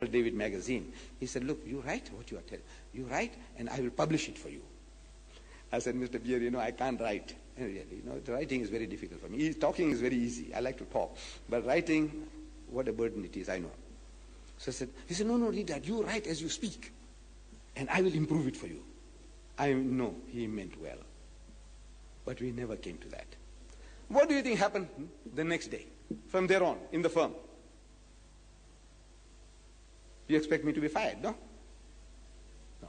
David magazine. He said, look, you write what you are telling. You write and I will publish it for you. I said, Mr. Beer, I can't write. And really, the writing is very difficult for me. Talking is very easy. I like to talk. But writing, what a burden it is, I know. So I said, he said, no, Deedat, you write as you speak. And I will improve it for you. I know he meant well. But we never came to that. What do you think happened the next day? From there on, in the firm. You expect me to be fired, no? No.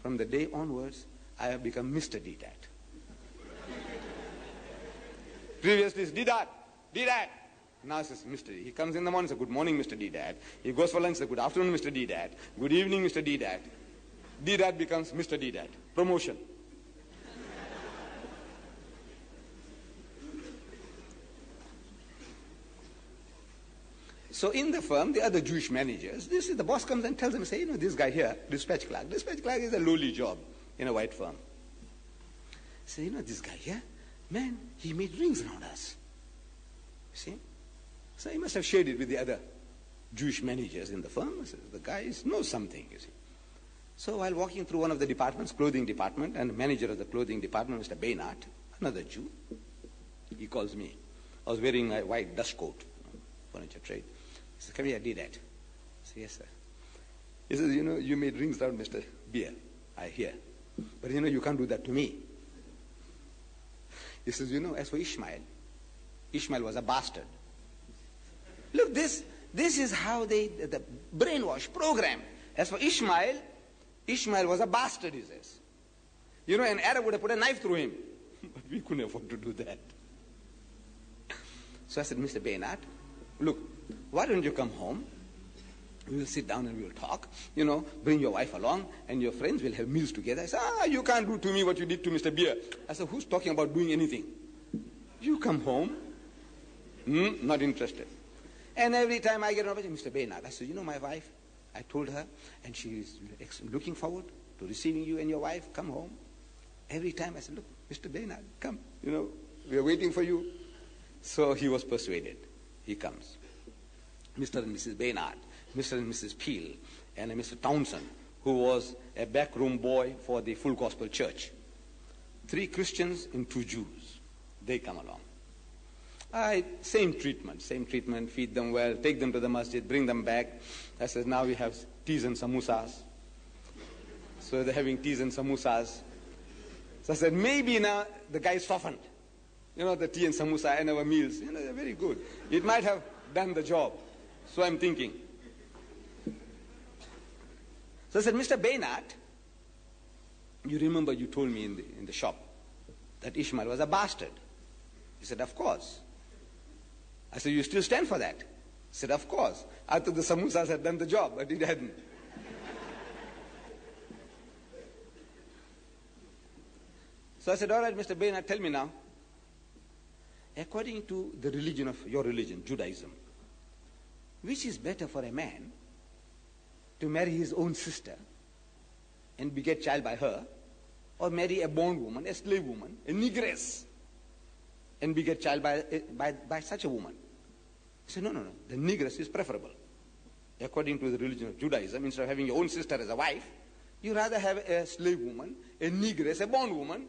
From the day onwards, I have become Mr. Deedat. Previously, it's Deedat. Now it's Mr. He comes in the morning, says, good morning, Mr. Deedat. He goes for lunch, says, good afternoon, Mr. Deedat. Good evening, Mr. Deedat. Deedat becomes Mr. Deedat. Promotion. So in the firm, the other Jewish managers, the boss comes and tells them, say, this guy here, dispatch clerk is a lowly job in a white firm. Say, this guy here, man, he made rings around us. You see? So he must have shared it with the other Jewish managers in the firm. So the guy knows something, you see. So while walking through one of the departments, clothing department, and the manager of the clothing department, Mr. Bainat, another Jew, he calls me. I was wearing my white dust coat, furniture trade. He said, come here, Deedat. I said, yes, sir. He says, you made rings around Mr. Beer. I hear. But you can't do that to me. He says, as for Ishmael was a bastard. Look, this is how the brainwash program. As for Ishmael was a bastard, he says. An Arab would have put a knife through him. But we couldn't afford to do that. So I said, Mr. Bainat, look, why don't you come home? We will sit down and we will talk. Bring your wife along and your friends will have meals together. I said, you can't do to me what you did to Mr. Beer. I said, who's talking about doing anything? You come home. Not interested. And every time I get an opportunity, Mr. Bainat, I said, my wife, I told her, and she is looking forward to receiving you and your wife. Come home. Every time I said, look, Mr. Bainat, come. We are waiting for you. So he was persuaded. He comes. Mr. and Mrs. Bainat, Mr. and Mrs. Peel, and Mr. Townsend, who was a backroom boy for the Full Gospel Church. 3 Christians and 2 Jews. They come along. Same treatment, feed them well, take them to the masjid, bring them back. I said, now we have teas and samosas. So they're having teas and samosas. So I said, maybe now the guy softened. The tea and samosa and our meals, they're very good. It might have done the job. So I'm thinking. So I said, Mr. Bainat, you remember you told me in the shop that Ishmael was a bastard. He said, of course. I said, you still stand for that? He said, of course. I thought the samosas had done the job, but it hadn't. So I said, all right, Mr. Bainat, tell me now. According to the religion of your religion, Judaism, which is better for a man to marry his own sister and beget child by her, or marry a bondwoman, a slave woman, a negress, and beget child by such a woman? He said, no, the negress is preferable. According to the religion of Judaism, instead of having your own sister as a wife, you rather have a slave woman, a negress, a bondwoman,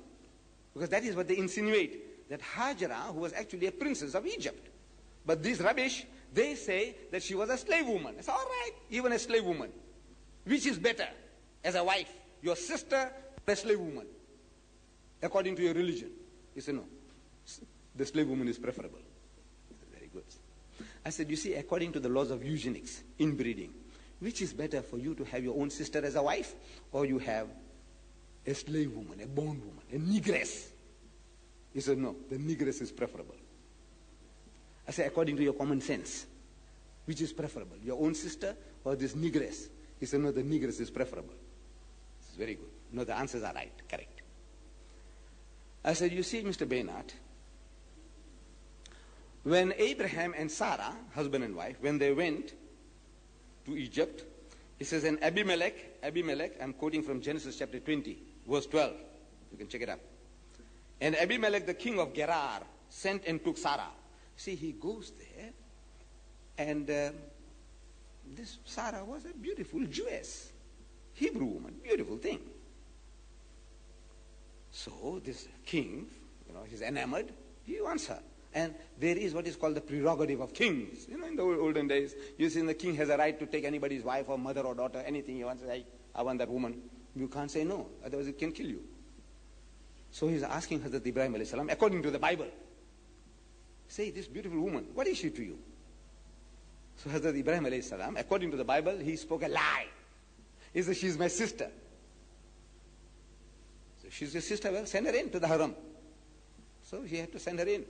because that is what they insinuate, that Hajara, who was actually a princess of Egypt. But this rubbish, they say that she was a slave woman. It's all right, even a slave woman. Which is better as a wife, your sister or a slave woman, according to your religion? He said, no, the slave woman is preferable. Very good. I said, you see, according to the laws of eugenics, inbreeding, which is better for you to have your own sister as a wife, or you have a slave woman, a bondwoman, a negress? He said, no, the negress is preferable. I said, according to your common sense, which is preferable, your own sister or this negress? He said, no, the negress is preferable. This is very good. No, the answers are right, correct. I said, you see, Mr. Bainat, when Abraham and Sarah, husband and wife, when they went to Egypt, he says, and Abimelech, I'm quoting from Genesis chapter 20, verse 12. You can check it up. And Abimelech, the king of Gerar, sent and took Sarah. See, he goes there and this Sarah was a beautiful Jewess, Hebrew woman, beautiful thing. So this king, he's enamored, he wants her. And there is what is called the prerogative of kings. In the olden days, you see the king has a right to take anybody's wife or mother or daughter, anything he wants. I want that woman. You can't say no, otherwise it can kill you. So he's asking Hazrat Ibrahim alayhi salam, according to the Bible, say, this beautiful woman, what is she to you? So Hazrat Ibrahim alayhi salam, according to the Bible, he spoke a lie. He said, she's my sister. So she's your sister, well, send her in to the haram. So he had to send her in.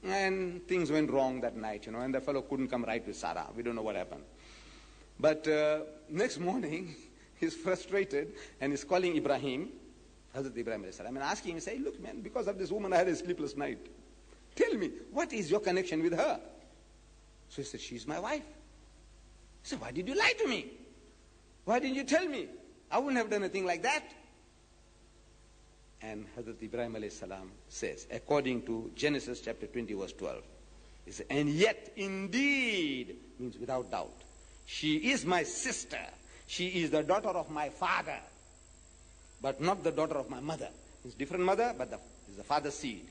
And things went wrong that night, and the fellow couldn't come right with Sarah. We don't know what happened. But next morning, he's frustrated and he's calling Ibrahim, Hazrat Ibrahim alayhi salam, and asking him, say, look man, because of this woman I had a sleepless night. Tell me, what is your connection with her? So he said, she's my wife. He said, why did you lie to me? Why didn't you tell me? I wouldn't have done a thing like that. And Hazrat Ibrahim alayhi salam says, according to Genesis chapter 20 verse 12, he says, and yet indeed, means without doubt, she is my sister. She is the daughter of my father, but not the daughter of my mother. It's different mother, but it's the father's seed.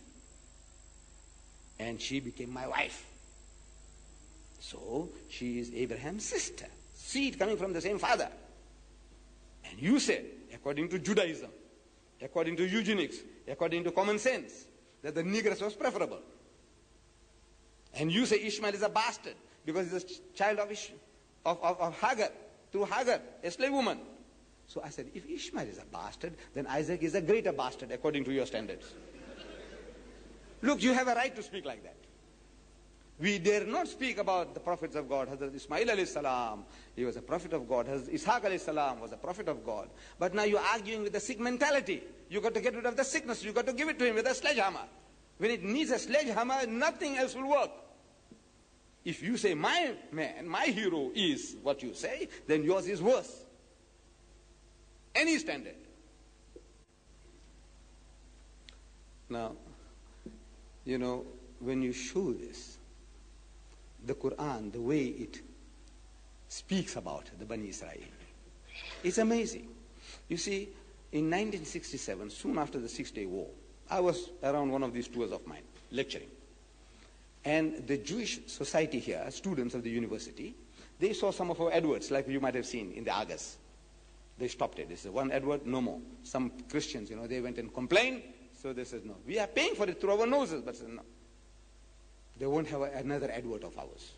And she became my wife. So she is Abraham's sister, seed coming from the same father. And you said, according to Judaism, according to eugenics, according to common sense, that the negress was preferable. And you say Ishmael is a bastard because he's a child of Hagar, through Hagar, a slave woman. So I said, if Ishmael is a bastard, then Isaac is a greater bastard according to your standards. Look, you have a right to speak like that. We dare not speak about the prophets of God. Hazrat Ismail alayhi salam, he was a prophet of God. Hazrat Ishaq alayhi salam was a prophet of God. But now you're arguing with the sick mentality. You got to get rid of the sickness. You got to give it to him with a sledgehammer. When it needs a sledgehammer, nothing else will work. If you say my man, my hero is what you say, then yours is worse. Any standard. Now, when you show this, the Quran, the way it speaks about the Bani Israel, it's amazing. You see, in 1967, soon after the 6-Day War, I was around one of these tours of mine, lecturing. And the Jewish society here, students of the university, they saw some of our adverts, like you might have seen in the Argus. They stopped it. They said, one advert, no more. Some Christians, they went and complained. So they said, no. We are paying for it through our noses. But said, no. They won't have another advert of ours.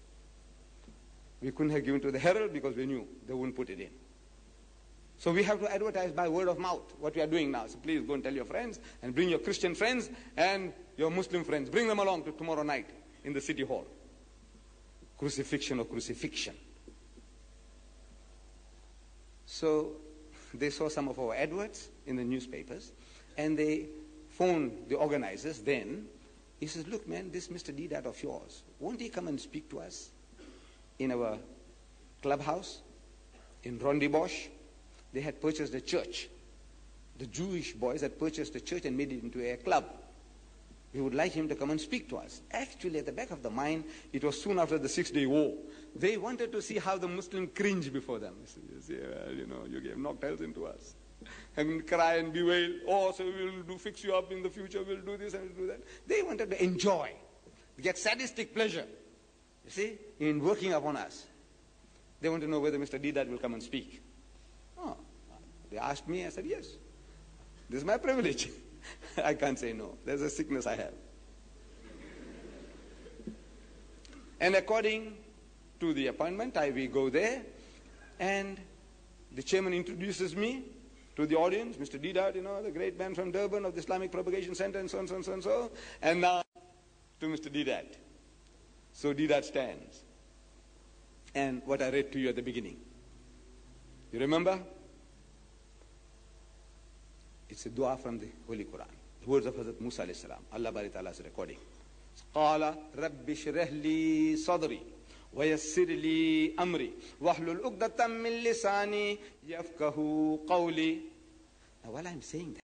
We couldn't have given to the Herald because we knew they wouldn't put it in. So we have to advertise by word of mouth, what we are doing now. So please go and tell your friends and bring your Christian friends and your Muslim friends. Bring them along to tomorrow night in the city hall. Crucifixion or crucifixion. So they saw some of our adverts in the newspapers and they phoned the organizers then. He says, look man, this Mr. Deedat of yours, won't he come and speak to us in our clubhouse in Rondebosch? They had purchased a church. The Jewish boys had purchased a church and made it into a club. We would like him to come and speak to us. Actually, at the back of the mind, it was soon after the 6-Day War. They wanted to see how the Muslim cringed before them. You see, you gave knocktails into us. And cry and bewail, so we'll fix you up in the future, we'll do this and we'll do that. They wanted to enjoy, get sadistic pleasure, you see, in working upon us. They want to know whether Mr. Deedat will come and speak. They asked me, I said, yes. This is my privilege. I can't say no. There's a sickness I have. And according to the appointment, we go there, and the chairman introduces me to the audience, Mr. Deedat, the great man from Durban of the Islamic Propagation Center, and so on, so on, so on, so. And now to Mr. Deedat. So Deedat stands. And what I read to you at the beginning. You remember? It's a dua from the Holy Quran. The words of Hazrat Musa alayhi salam. Allah Bari Ta'ala is recording. قَالَ رَبِّ شْرَحْ لِي صَدْرِي وَيَسِّرْ لِي أَمْرِي وَاحْلُلْ عُقْدَةً مِّن لِّسَانِي يَفْقَهُوا قَوْلِي. Now while I'm saying that,